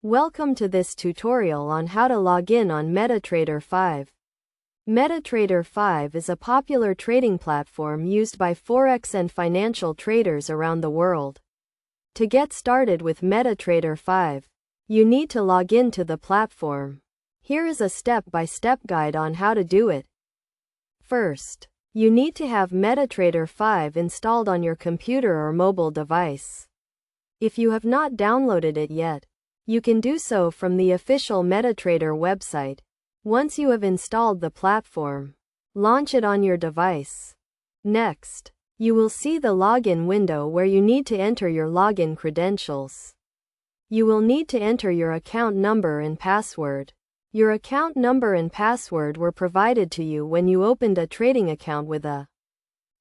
Welcome to this tutorial on how to log in on MetaTrader 5. MetaTrader 5 is a popular trading platform used by Forex and financial traders around the world. To get started with MetaTrader 5, you need to log in to the platform. Here is a step-by-step guide on how to do it. First, you need to have MetaTrader 5 installed on your computer or mobile device. If you have not downloaded it yet, you can do so from the official MetaTrader website. Once you have installed the platform, launch it on your device. Next, you will see the login window where you need to enter your login credentials. You will need to enter your account number and password. Your account number and password were provided to you when you opened a trading account with a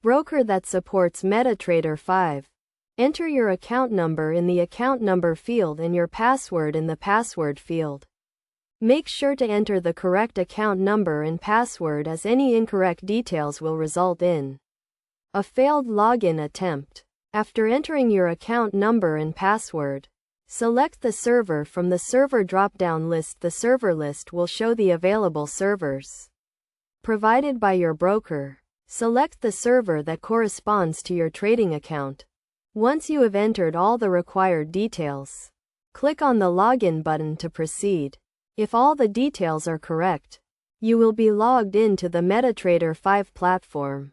broker that supports MetaTrader 5. Enter your account number in the account number field and your password in the password field. Make sure to enter the correct account number and password, as any incorrect details will result in a failed login attempt. After entering your account number and password, select the server from the server drop-down list. The server list will show the available servers provided by your broker. Select the server that corresponds to your trading account. Once you have entered all the required details, click on the login button to proceed. If all the details are correct, you will be logged into the MetaTrader 5 platform.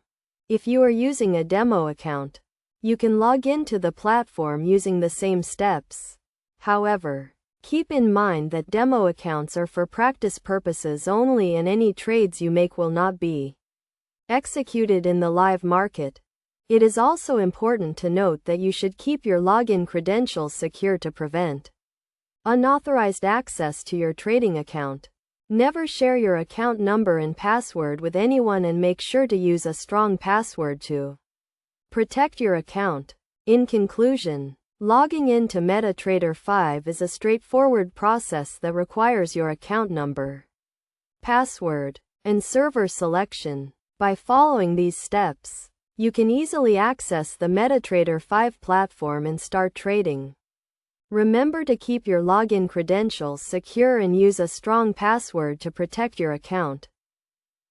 If you are using a demo account, you can log into the platform using the same steps. However, keep in mind that demo accounts are for practice purposes only, and any trades you make will not be executed in the live market. It is also important to note that you should keep your login credentials secure to prevent unauthorized access to your trading account. Never share your account number and password with anyone, and make sure to use a strong password to protect your account. In conclusion, logging into MetaTrader 5 is a straightforward process that requires your account number, password, and server selection. By following these steps, you can easily access the MetaTrader 5 platform and start trading. Remember to keep your login credentials secure and use a strong password to protect your account.